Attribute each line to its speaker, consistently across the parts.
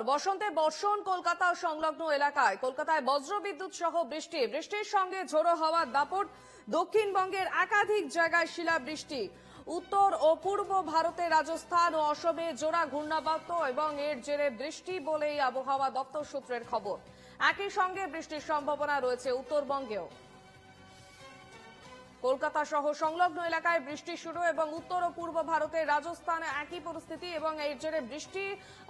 Speaker 1: বসন্তে বর্ষণ কলকাতা ও সংলগ্ন এলাকায় কলকাতায় বজ্রবিদ্যুৎ সহ বৃষ্টির সঙ্গে ঝোড়ো হাওয়ার দাপট। দক্ষিণবঙ্গের একাধিক জায়গায় শিলাবৃষ্টি। উত্তর ও পূর্ব ভারতে রাজস্থান ও অসমে জোড়া ঘূর্ণাবর্ত এবং এর জেরে বৃষ্টি বলেই আবহাওয়া দপ্তর সূত্রের খবর। একই সঙ্গে বৃষ্টির সম্ভাবনা রয়েছে উত্তরবঙ্গেও। কলকাতা সহ সংলগ্ন এলাকায় বৃষ্টি শুরু এবং উত্তর ও পূর্ব ভারতের রাজস্থানে একই পরিস্থিতি এবং এর জেরে বৃষ্টি।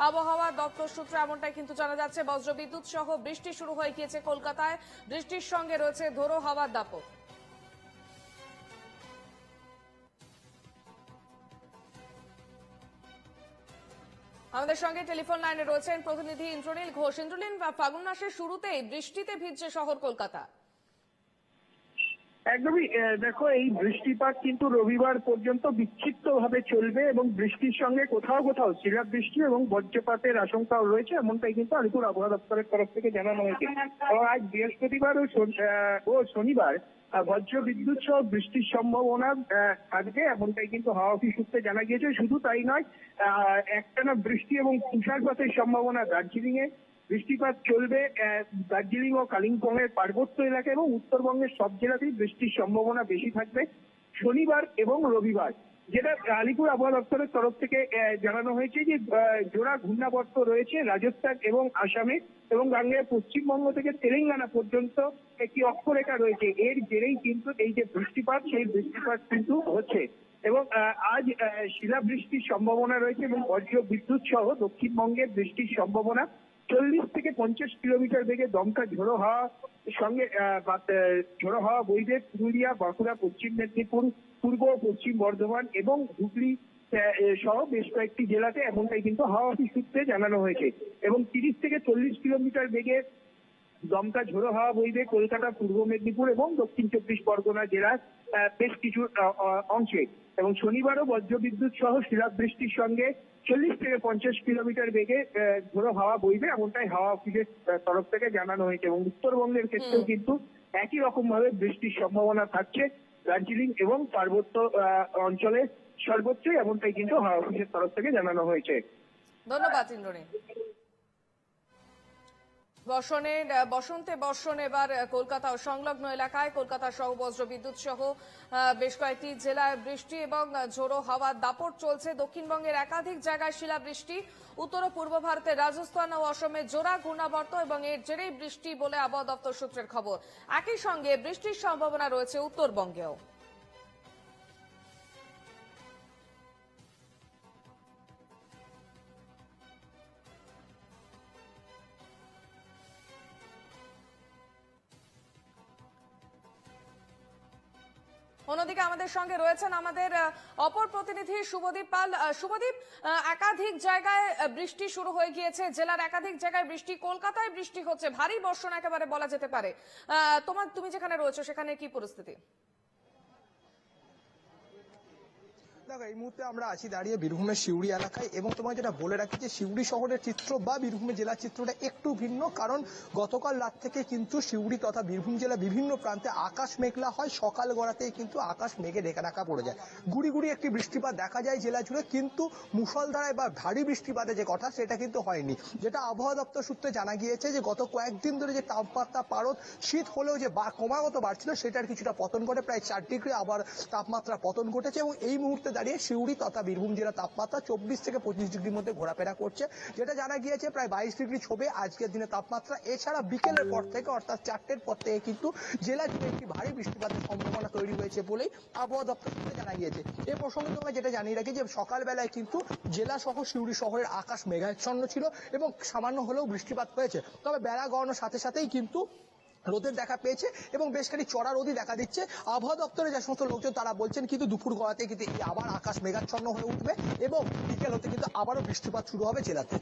Speaker 1: আবহাওয়া দপ্তর সূত্রে এমনটাই কিন্তু জানা যাচ্ছে। বজ্রবিদ্যুৎ সহ বৃষ্টি শুরু হয়ে গিয়েছে কলকাতায়। বৃষ্টির সঙ্গে রয়েছে ঝোড়ো হাওয়ার দাপট। আমাদের সঙ্গে টেলিফোন লাইনে রয়েছেন প্রতিনিধি ইন্দ্রনীল ঘোষ। ইন্দ্রনীল, ফাগুন মাসের শুরুতেই বৃষ্টিতে ভিজছে শহর কলকাতা।
Speaker 2: একদমই দেখো, এই বৃষ্টিপাত কিন্তু রবিবার পর্যন্ত বিক্ষিপ্তভাবে চলবে এবং বৃষ্টির সঙ্গে কোথাও কোথাও শিলাবৃষ্টি এবং বজ্রপাতের আশঙ্কাও রয়েছে, এমনটাই কিন্তু আলিপুর আবহাওয়া দপ্তরের তরফ থেকে জানানো হয়েছে। এবং আজ বৃহস্পতিবার ও শনিবার বজ্রবিদ্যুৎ সহ বৃষ্টির সম্ভাবনা থাকবে, এমনটাই কিন্তু হাওয়া অফিস সূত্রে জানা গিয়েছে। শুধু তাই নয়, একটানা বৃষ্টি এবং তুষারপাতের সম্ভাবনা দার্জিলিং এ। বৃষ্টিপাত চলবে দার্জিলিং ও কালিম্পং এর পার্বত্য এলাকা এবং উত্তরবঙ্গের সব জেলাতেই বৃষ্টির সম্ভাবনা বেশি থাকবে শনিবার এবং রবিবার। যেটা আলিপুর আবহাওয়া দপ্তরের তরফ থেকে জানানো হয়েছে যে জোড়া ঘূর্ণাবর্ত রয়েছে রাজস্থান এবং আসামে, এবং গাঙ্গেয় পশ্চিমবঙ্গ থেকে তেলেঙ্গানা পর্যন্ত একটি অক্ষরেখা রয়েছে। এর জেরেই কিন্তু এই যে বৃষ্টিপাত, সেই বৃষ্টিপাত কিন্তু হচ্ছে। এবং আজ শিলাবৃষ্টির সম্ভাবনা রয়েছে এবং বজ্র বিদ্যুৎ সহ দক্ষিণবঙ্গের বৃষ্টির সম্ভাবনা। 40 থেকে 50 কিলোমিটার বেগে দমকা ঝোড়ো হাওয়া সঙ্গে ঝোড়ো হাওয়া বইবে পুরুলিয়া, বাঁকুড়া, পশ্চিম মেদিনীপুর, পূর্ব ও পশ্চিম বর্ধমান এবং হুগলি সহ বেশ কয়েকটি জেলাতে, এমনটাই কিন্তু হাওয়া অফিস সূত্রে জানানো হয়েছে। এবং 30 থেকে 40 কিলোমিটার বেগে দমকা ঝোড়ো হাওয়া বইবে কলকাতা, পূর্ব মেদিনীপুর এবং দক্ষিণ 24 পরগনা জেলার বেশ কিছু অংশে। এবং শনিবারও বজ্রবিদ্যুৎ সহ শিলাবৃষ্টির সঙ্গে 40 থেকে 50 কিলোমিটার বেগে ঝোড়ো হাওয়া বইবে, এমনটাই হাওয়া অফিসের তরফ থেকে জানানো হয়েছে। এবং উত্তরবঙ্গের ক্ষেত্রেও কিন্তু একই রকম ভাবে বৃষ্টির সম্ভাবনা থাকছে দার্জিলিং এবং পার্বত্য অঞ্চলে সর্বোচ্চই, এমনটাই কিন্তু হাওয়া অফিসের তরফ থেকে জানানো হয়েছে।
Speaker 1: ধন্যবাদ ইন্দ্রনীল। বসন্তে বর্ষণ এবার কলকাতা ও সংলগ্ন এলাকায়। কলকাতা সহ বজ্রবিদ্যুৎ সহ বেশ কয়েকটি জেলায় বৃষ্টি এবং ঝোড়ো হাওয়ার দাপট চলছে। দক্ষিণবঙ্গের একাধিক জায়গায় শিলাবৃষ্টি। উত্তর ও পূর্ব ভারতের রাজস্থান ও অসমে জোড়া ঘূর্ণাবর্ত এবং এর জেরেই বৃষ্টি বলে আবহাওয়া দপ্তর সূত্রের খবর। একই সঙ্গে বৃষ্টির সম্ভাবনা রয়েছে উত্তরবঙ্গেও। অন্যদিকে আমাদের সঙ্গে রয়েছেন আমাদের অপর প্রতিনিধি শুভদীপ পাল। শুভদীপ, একাধিক জায়গায় বৃষ্টি শুরু হয়ে গিয়েছে, জেলার একাধিক জায়গায় বৃষ্টি, কলকাতায় বৃষ্টি হচ্ছে, ভারী বর্ষণ একেবারে বলা যেতে পারে। তুমি যেখানে রয়েছো সেখানে কি পরিস্থিতি?
Speaker 3: দেখো, এই মুহূর্তে আমরা আছি দাঁড়িয়ে বীরভূমের সিউড়ি এলাকায়, এবং তোমাকে যেটা বলে রাখি যে সিউড়ি শহরের চিত্র বা বীরভূমের জেলার চিত্রটা একটু ভিন্ন, কারণ গতকাল রাত থেকে কিন্তু সিউড়ি তথা বীরভূম জেলার বিভিন্ন প্রান্তে আকাশ মেঘলা হয়। সকাল গড়াতেই কিন্তু আকাশ মেঘে ঢাকা পড়ে যায়। গুড়ি গুড়ি একটি বৃষ্টিপাত দেখা যায় জেলা জুড়ে, কিন্তু মুষলধারায় বা ভারী বৃষ্টিপাতের যে কথা সেটা কিন্তু হয়নি। যেটা আবহাওয়া দপ্তর সূত্রে জানা গিয়েছে যে গত কয়েকদিন ধরে যে তাপমাত্রা পারদ শীত হলেও যে ক্রমাগত বাড়ছিল সেটার কিছুটা পতন ঘটে, প্রায় 4 ডিগ্রি আবার তাপমাত্রা পতন ঘটেছে। এবং এই মুহূর্তে দাঁড়িয়ে সিউড়ি তথা বীরভূম জেলার তাপমাত্রা 24 থেকে 25 ডিগ্রির মধ্যে ঘোরাফেরা করছে, যেটা জানা গিয়েছে প্রায় 22 ডিগ্রি ছোবে আজকের দিনে তাপমাত্রা। এছাড়া বিকেলের পর থেকে অর্থাৎ 4টের পর থেকে কিন্তু জেলা জুড়ে একটি ভারী বৃষ্টিপাতের সম্ভাবনা তৈরি হয়েছে বলেই আবহাওয়া দপ্তর থেকে জানা গিয়েছে। এই প্রসঙ্গে তোমরা যেটা জানিয়ে রাখি যে সকালবেলায় কিন্তু জেলা সহ সিউড়ি শহরের আকাশ মেঘাচ্ছন্ন ছিল এবং সামান্য হলেও বৃষ্টিপাত হয়েছে। তবে বেলা গড়ানোর সাথে সাথেই কিন্তু রোদের দেখা পেয়েছে এবং বেশ খানি চড়া রোদই দেখা দিচ্ছে। আবহাওয়া দপ্তরে যে সমস্ত লোকজন তারা বলছেন কিন্তু দুপুর গড়াতে কিন্তু আবার আকাশ মেঘাচ্ছন্ন হয়ে উঠবে এবং বিকেল হতে কিন্তু আবারও বৃষ্টিপাত শুরু হবে জেলাতে।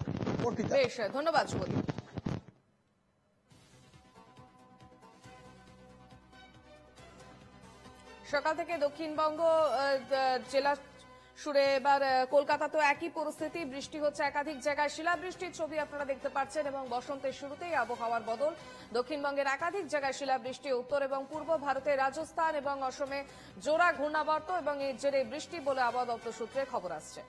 Speaker 1: বেশ, ধন্যবাদ শুভদীপ। সকাল থেকে দক্ষিণবঙ্গ জেলা সুরে এবার কলকাতাতেও একই পরিস্থিতি, বৃষ্টি হচ্ছে একাধিক জায়গায়, শিলাবৃষ্টির ছবি আপনারা দেখতে পাচ্ছেন এবং বসন্তের শুরুতেই আবহাওয়ার বদল। দক্ষিণবঙ্গের একাধিক জায়গায় শিলাবৃষ্টি, উত্তর এবং পূর্ব ভারতের রাজস্থান এবং অসমে জোড়া ঘূর্ণাবর্ত এবং এর জেরে বৃষ্টি বলে আবহাওয়া দপ্তর সূত্রে খবর আসছে।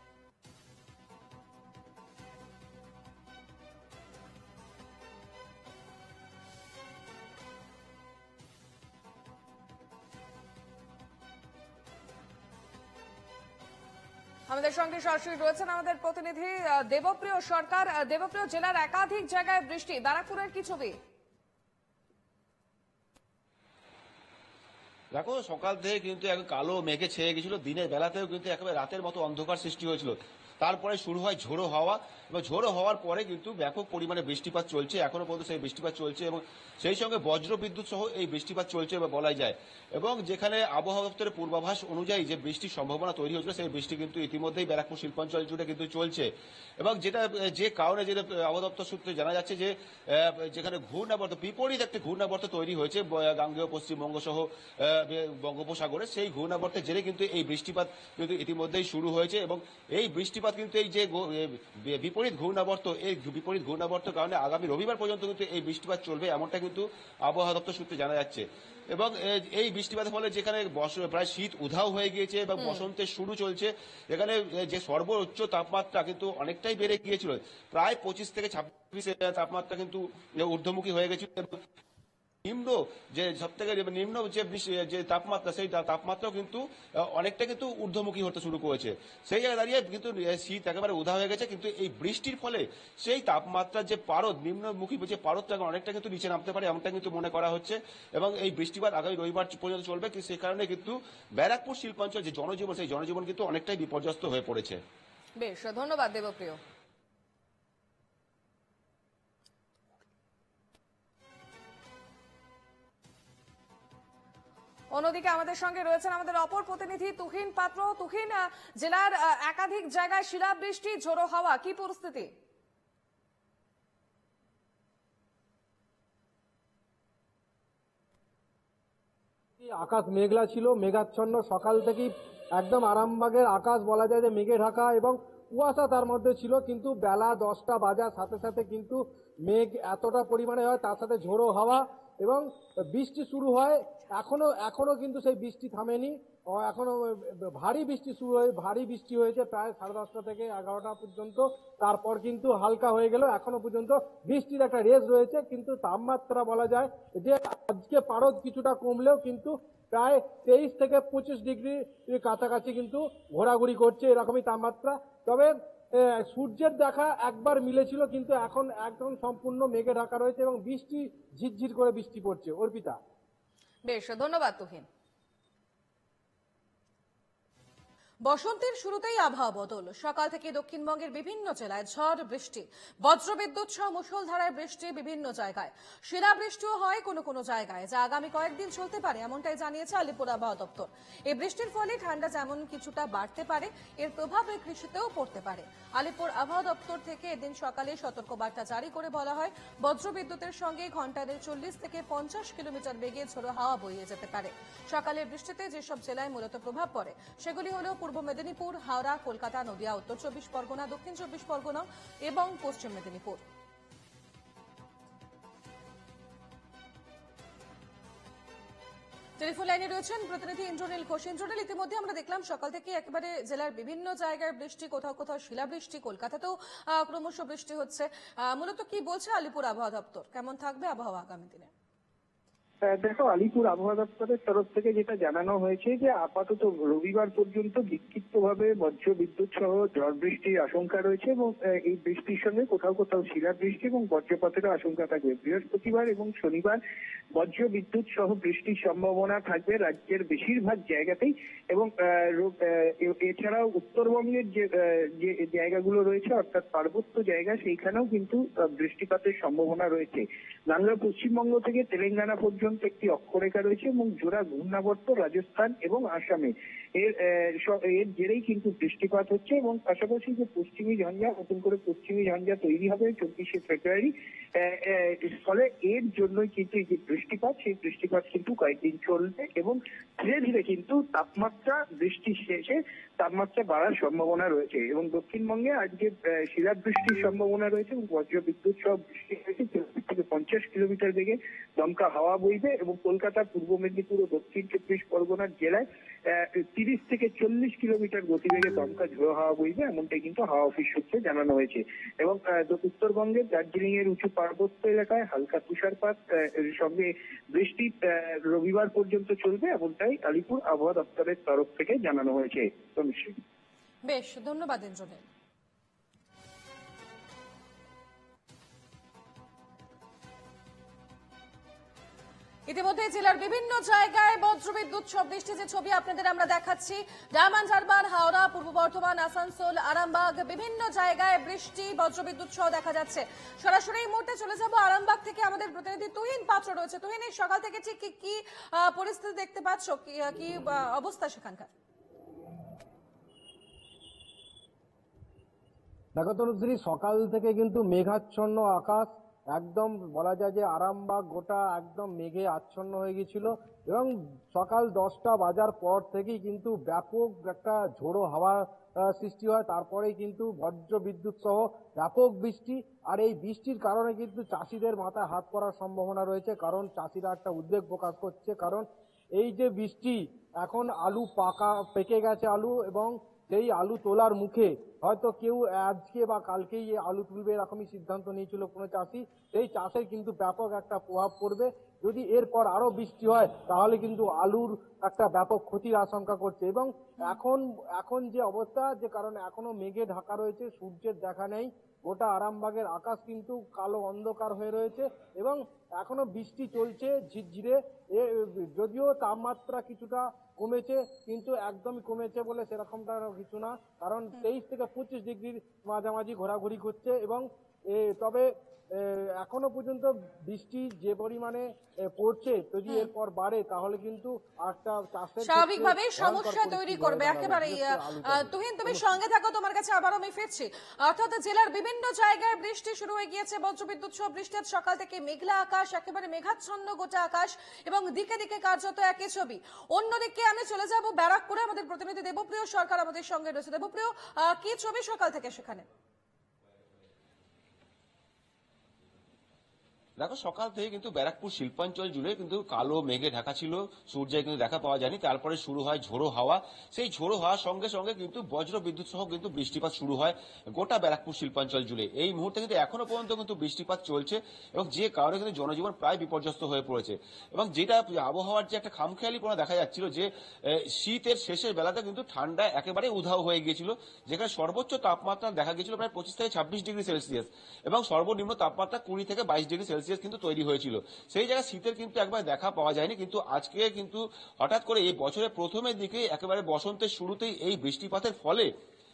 Speaker 1: আমাদের সঙ্গে সরাসরি রয়েছেন আমাদের প্রতিনিধি দেবপ্রিয় সরকার। দেবপ্রিয়, জেলার একাধিক জায়গায় বৃষ্টি, ব্যারাকপুরের কি ছবি?
Speaker 4: দেখো, সকাল থেকে কিন্তু এক কালো মেঘে ছেয়ে গেছিল, দিনের বেলাতেও কিন্তু একেবারে রাতের মতো অন্ধকার সৃষ্টি হয়েছিল। তারপরে শুরু হয় ঝোড়ো হাওয়া, এবং ঝোড়ো হওয়ার পরে কিন্তু ব্যাপক পরিমাণে বৃষ্টিপাত চলছে, এখনো পর্যন্ত সেই বৃষ্টিপাত চলছে, এবং সেই সঙ্গে বজ্র বিদ্যুৎ সহ এই বৃষ্টিপাত চলছে বলাই যায়। এবং যেখানে আবহাওয়া দপ্তরের পূর্বাভাস অনুযায়ী যে বৃষ্টির সম্ভাবনা তৈরি হয়েছিল, সেই বৃষ্টি কিন্তু ইতিমধ্যেই ব্যারাকপুর শিল্পাঞ্চল জুড়ে কিন্তু চলছে। এবং যে কারণে যেটা আবহাওয়া দপ্তর সূত্রে জানা যাচ্ছে যে যেখানে ঘূর্ণাবর্ত, বিপরীত একটি ঘূর্ণাবর্ত তৈরি হয়েছে গাঙ্গেয় পশ্চিমবঙ্গ সহ বঙ্গোপসাগরে, সেই ঘূর্ণাবর্তের জেরে কিন্তু এই বৃষ্টিপাত কিন্তু ইতিমধ্যেই শুরু হয়েছে। এবং এই বৃষ্টিপাত কিন্তু এই যে বিপরীত ঘূর্ণাবর্তের কারণে আগামী রবিবার পর্যন্ত কিন্তু এই বৃষ্টিপাত চলবে, এমনটা কিন্তু আবহাওয়া দপ্তর সূত্রে জানা যাচ্ছে। এবং এই বৃষ্টিপাতের ফলে যেখানে প্রায় শীত উধাও হয়ে গিয়েছে এবং বসন্তের শুরু চলছে, এখানে যে সর্বোচ্চ তাপমাত্রা কিন্তু অনেকটাই বেড়ে গিয়েছিল, প্রায় 25 থেকে 26 তাপমাত্রা কিন্তু ঊর্ধ্বমুখী হয়ে গেছিল। নিম্ন যে সব থেকে নিম্ন যে তাপমাত্রা, সেই তাপমাত্রাও কিন্তু অনেকটা কিন্তু ঊর্ধ্বমুখী হতে শুরু করেছে। সেই জায়গায় দাঁড়িয়ে কিন্তু শীত একেবারে উধাও হয়ে গেছে, কিন্তু এই বৃষ্টির ফলে সেই তাপমাত্রার যে পারদ, নিম্নমুখী যে পারদটা অনেকটা কিন্তু নিচে নামতে পারে, এমনটা কিন্তু মনে করা হচ্ছে। এবং এই বৃষ্টিপাত আগামী রবিবার পর্যন্ত চলবে, সেই কারণে কিন্তু ব্যারাকপুর শিল্পাঞ্চল যে জনজীবন, সেই জনজীবন কিন্তু অনেকটাই বিপর্যস্ত হয়ে পড়েছে।
Speaker 1: বেশ, ধন্যবাদ দেবপ্রিয়। অন্যদিকে আমাদের সঙ্গে রয়েছেন আমাদের অপর প্রতিনিধি তুহিন পাত্র। তুহিন, জেলার একাধিক জায়গায় শিলাবৃষ্টি, ঝোড়ো হাওয়া, কি পরিস্থিতি?
Speaker 5: আকাশ মেঘলা ছিল, মেঘাচ্ছন্ন সকাল থেকেই একদম আরামবাগের আকাশ বলা যায় যে মেঘে ঢাকা এবং কুয়াশা তার মধ্যে ছিল। কিন্তু বেলা 10টা বাজার সাথে সাথে কিন্তু মেঘ এতটা পরিমাণে হয়, তার সাথে ঝোড়ো হাওয়া এবং বৃষ্টি শুরু হয়। এখনো কিন্তু সেই বৃষ্টি থামেনি, এখনো ভারী বৃষ্টি শুরু হয়ে ভারী বৃষ্টি হয়েছে প্রায় 10:30 থেকে 11টা পর্যন্ত। তারপর কিন্তু হালকা হয়ে গেল, এখনো পর্যন্ত বৃষ্টির একটা রেস রয়েছে। কিন্তু তাপমাত্রা বলা যায় যে আজকে পারদ কিছুটা কমলেও কিন্তু প্রায় 23 থেকে 25 ডিগ্রির কাছাকাছি কিন্তু ঘোরাঘুরি করছে, এরকমই তাপমাত্রা। তবে সূর্যের দেখা একবার মিলেছিল, কিন্তু এখন একদম সম্পূর্ণ মেঘে ঢাকা রয়েছে এবং বৃষ্টি ঝিরঝির করে বৃষ্টি পড়ছে। অর্পিতা।
Speaker 1: বেশ, ধন্যবাদ তুহিন। বসন্তের শুরুতেই আবহাওয়া বদল, সকাল থেকে দক্ষিণবঙ্গের বিভিন্ন জেলায় ঝড় বৃষ্টি, বজ্রবিদ্যুৎ সহ মুষলধারায় বৃষ্টি, বিভিন্ন জায়গায় শিলাবৃষ্টিও হয় কোনো কোনো জায়গায়, যা আগামী কয়েকদিন চলতে পারে, এমনটাই জানিয়েছে আলিপুর আবহাওয়া দপ্তর। এই বৃষ্টির ফলে ঠান্ডা যেমন কিছুটা বাড়তে পারে, এর প্রভাব কৃষিতেও পড়তে পারে। আলিপুর আবহাওয়া দপ্তর থেকে এদিন সকালে সতর্কবার্তা জারি করে বলা হয়, বজ্রবিদ্যুতের সঙ্গে ঘন্টায় 40 থেকে 50 কিলোমিটার বেগে ঝোড়ো হাওয়া বইয়ে যেতে পারে। সকালের বৃষ্টিতে যেসব জেলায় মূলত প্রভাব পড়ে সেগুলি হল পূর্ব মেদিনীপুর, হাওড়া, কলকাতা, নদিয়া, উত্তর 24 পরগনা, দক্ষিণ 24 পরগনা এবং পশ্চিম মেদিনীপুর। টেলিফোন লাইনে রয়েছেন প্রতিনিধি ইন্দ্রনীল ঘোষ। ইন্দ্রনীল, ইতিমধ্যে আমরা দেখলাম সকাল থেকে একেবারে জেলার বিভিন্ন জায়গায় বৃষ্টি, কোথাও কোথাও শিলাবৃষ্টি, কলকাতাতেও ক্রমশ বৃষ্টি হচ্ছে। মূলত কি বলছে আলিপুর আবহাওয়া দপ্তর, কেমন থাকবে আবহাওয়া আগামী দিনে?
Speaker 2: দেখো, আলিপুর আবহাওয়া দপ্তরের তরফ থেকে যেটা জানানো হয়েছে যে আপাতত রবিবার পর্যন্ত বিক্ষিপ্তভাবে বজ্র বিদ্যুৎ সহ ঝড় বৃষ্টির আশঙ্কা রয়েছে এবং এই বৃষ্টির সঙ্গে কোথাও কোথাও শিলাবৃষ্টি এবং বজ্রপাতেরও আশঙ্কা থাকবে। বৃহস্পতিবার এবং শনিবার বজ্র বিদ্যুৎ সহ বৃষ্টির সম্ভাবনা থাকবে রাজ্যের বেশিরভাগ জায়গাতেই। এবং এছাড়াও উত্তরবঙ্গের যে জায়গাগুলো রয়েছে, অর্থাৎ পার্বত্য জায়গা, সেইখানেও কিন্তু বৃষ্টিপাতের সম্ভাবনা রয়েছে। বাংলা পশ্চিমবঙ্গ থেকে তেলেঙ্গানা পর্যন্ত একটি অক্ষরেখা রয়েছে এবং জোড়া ঘূর্ণাবর্ত রাজস্থান এবং আসামে এর জেরেই কিন্তু বৃষ্টিপাত হচ্ছে। এবং পাশাপাশি যে পশ্চিমী ঝঞ্ঝা, নতুন করে পশ্চিমী ঝঞ্ঝা তৈরি হবে 24শে ফেব্রুয়ারি, ফলে এর জন্যই কিন্তু এই যে বৃষ্টিপাত, সেই বৃষ্টিপাত কিন্তু কয়েকদিন চলবে এবং ধীরে ধীরে কিন্তু তাপমাত্রা বৃষ্টির শেষে তাপমাত্রা বাড়ার সম্ভাবনা রয়েছে। এবং দক্ষিণবঙ্গে আজকে শিলাবৃষ্টির সম্ভাবনা রয়েছে এবং বজ্র বিদ্যুৎ সহ বৃষ্টি হয়েছে 40 থেকে 50 কিলোমিটার বেগে দমকা হাওয়া বইবে। এবং কলকাতা, পূর্ব মেদিনীপুর ও দক্ষিণ 24 পরগনার জেলায় 30 থেকে 40 কিলোমিটার গতিবেগে দমকা ঝোড়ো হাওয়া বইবে, এমনটাই কিন্তু হাওয়া অফিস সূত্রে জানানো হয়েছে। এবং উত্তরবঙ্গের দার্জিলিং এর উঁচু পার্বত্য এলাকায় হালকা তুষারপাত সঙ্গে বৃষ্টি রবিবার পর্যন্ত চলবে, এমনটাই আলিপুর আবহাওয়া দপ্তরের তরফ থেকে জানানো হয়েছে।
Speaker 1: বেশ, ধন্যবাদ ইন্দ্রনীল। ইতিমধ্যে জেলার বিভিন্ন জায়গায় বজ্রবিদ্যুৎ সহ বৃষ্টি, যে ছবি আপনাদের আমরা দেখাচ্ছি, ডায়মন্ড হারবার, হাওড়া, পূর্ব বর্ধমান, আসানসোল, আরামবাগ, বিভিন্ন জায়গায় বৃষ্টি বজ্রবিদ্যুৎ সহ দেখা যাচ্ছে। সরাসরি এই মুহূর্তে চলে যাব আরামবাগ থেকে, আমাদের প্রতিনিধি তুহিন পাত্র রয়েছে। তুহিন, এই সকাল থেকে ঠিক কি পরিস্থিতি দেখতে পাচ্ছ, কি অবস্থা সেখানকার?
Speaker 5: দেখো তনুশ্রী, সকাল থেকে কিন্তু মেঘাচ্ছন্ন আকাশ, একদম বলা যায় যে আরামবাগ গোটা একদম মেঘে আচ্ছন্ন হয়ে গেছিল এবং সকাল 10টা বাজার পর থেকেই কিন্তু ব্যাপক একটা ঝোড়ো হাওয়া সৃষ্টি হয়। তারপরেই কিন্তু বজ্র বিদ্যুৎ সহ ব্যাপক বৃষ্টি। আর এই বৃষ্টির কারণে কিন্তু চাষিদের মাথায় হাত পড়ার সম্ভাবনা রয়েছে, কারণ চাষিরা একটা উদ্বেগ প্রকাশ করছে। কারণ এই যে বৃষ্টি, এখন আলু পেকে গেছে আলু, এবং সেই আলু তোলার মুখে হয়তো কেউ আজকে বা কালকেই আলু তুলবে এরকমই সিদ্ধান্ত নিয়েছিল কোনো চাষি। সেই চাষের কিন্তু ব্যাপক একটা প্রভাব পড়বে। যদি এরপর আরো বৃষ্টি হয় তাহলে কিন্তু আলুর একটা ব্যাপক ক্ষতির আশঙ্কা করছে। এবং এখন যে অবস্থা, যে কারণে এখনো মেঘে ঢাকা রয়েছে, সূর্যের দেখা নেই, গোটা আরামবাগের আকাশ কিন্তু কালো অন্ধকার হয়ে রয়েছে এবং এখনো বৃষ্টি চলছে ঝিরঝিরে। যদিও তাপমাত্রা কিছুটা কমেছে, কিন্তু একদমই কমেছে বলে সেরকমটা কিছু না, কারণ 23 থেকে 25 ডিগ্রির মাঝামাঝি ঘোরাঘুরি করছে। এবং তবে এখনো পর্যন্ত বৃষ্টি যে পরিমাণে পড়ছে, যদি এরপর বাড়ে তাহলে কিন্তু একটা চাষের
Speaker 1: স্বাভাবিকভাবে সমস্যা তৈরি করবে একেবারেই। তুহিন, তুমি সঙ্গে থাকো, তোমার কাছে আবারও আমি ফিরছি। অর্থাৎ জেলার বিভিন্ন জায়গায় বৃষ্টি শুরু হয়ে গিয়েছে, বজ্রবিদ্যুৎ সহ বৃষ্টির সকাল থেকে মেঘলা আকাশ, একেবারে মেঘাচ্ছন্ন গোটা আকাশ, এবং দিকে দিকে কার্যত একই ছবি। অন্যদিকে আমি চলে যাব ব্যারাকপুরে, আমাদের প্রতিনিধি দেবপ্রিয় সরকার আমাদের সঙ্গে রয়েছে। দেবপ্রিয়, কি ছবি সকাল থেকে সেখানে?
Speaker 4: দেখো, সকাল থেকে কিন্তু ব্যারাকপুর শিল্পাঞ্চল জুড়ে কিন্তু কালো মেঘে ঢাকা ছিল, সূর্যের কিন্তু দেখা পাওয়া যায়নি। তারপরে শুরু হয় ঝোড়ো হাওয়া। সেই ঝোড়ো হাওয়ার সঙ্গে সঙ্গে কিন্তু বজ্র বিদ্যুৎ সহ কিন্তু বৃষ্টিপাত শুরু হয় গোটা ব্যারাকপুর শিল্পাঞ্চল জুড়ে। এই মুহূর্তে কিন্তু এখনো পর্যন্ত কিন্তু বৃষ্টিপাত চলছে এবং যে কারণে কিন্তু জনজীবন প্রায় বিপর্যস্ত হয়ে পড়েছে। এবং যেটা আবহাওয়ার যে একটা খামখেয়ালিপনা দেখা যাচ্ছিল, যে শীতের শেষের বেলাতে কিন্তু ঠান্ডা একেবারে উধাও হয়ে গিয়েছিল, যেখানে সর্বোচ্চ তাপমাত্রা দেখা গিয়েছিল প্রায় 25 থেকে 26 ডিগ্রি সেলসিয়াস এবং সর্বনিম্ন তাপমাত্রা 20 থেকে 22 ডিগ্রি সেলসিয়াস কিন্তু তৈরি হয়েছিল। সেই জায়গায় শীতের কিন্তু একবার দেখা পাওয়া যায়নি। কিন্তু আজকে কিন্তু হঠাৎ করে এই বছরের প্রথমের দিকে একেবারে বসন্তের শুরুতেই এই বৃষ্টিপাতের ফলে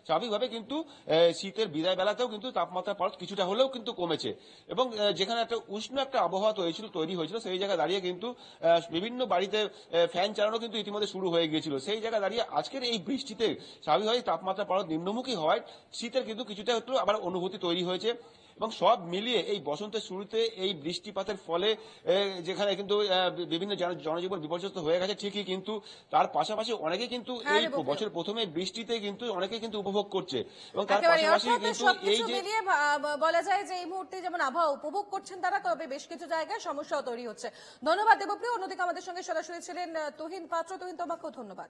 Speaker 4: স্বাভাবিকভাবে কিন্তু শীতের বিদায় বেলাতেও কিন্তু তাপমাত্রা পারদ কিছুটা হলেও কিন্তু কমেছে এবং যেখানে একটা উষ্ণ একটা আবহাওয়া তৈরি হয়েছিল, সেই জায়গায় দাঁড়িয়ে কিন্তু বিভিন্ন বাড়িতে ফ্যান চালানো কিন্তু ইতিমধ্যে শুরু হয়ে গিয়েছিল। সেই জায়গায় দাঁড়িয়ে আজকের এই বৃষ্টিতে স্বাভাবিকভাবে তাপমাত্রা পারদ নিম্নমুখী হওয়ায় শীতের কিন্তু কিছুটা একটু আবার অনুভূতি তৈরি হয়েছে। এবং সব মিলিয়ে এই বসন্তের শুরুতে এই বৃষ্টিপাতের ফলে যেখানে কিন্তু বিভিন্ন জনজীবন বিপর্যস্ত হয়ে গেছে ঠিকই, কিন্তু তার পাশাপাশি অনেকে কিন্তু এই বছর প্রথমে বৃষ্টিতে কিন্তু অনেকে কিন্তু উপভোগ করছে এবং তার পাশাপাশি কিন্তু এই যে
Speaker 1: বলা যায় যে এই মুহূর্তে যেমন আবহাওয়া উপভোগ করছেন তারা, তবে বেশ কিছু জায়গায় সমস্যাও তৈরি হচ্ছে। ধন্যবাদ দেবপ্রিয়। অন্যদিকে আমাদের সঙ্গে সরাসরি ছিলেন তুহিন পাত্র। তুহিন, তোমাকেও ধন্যবাদ।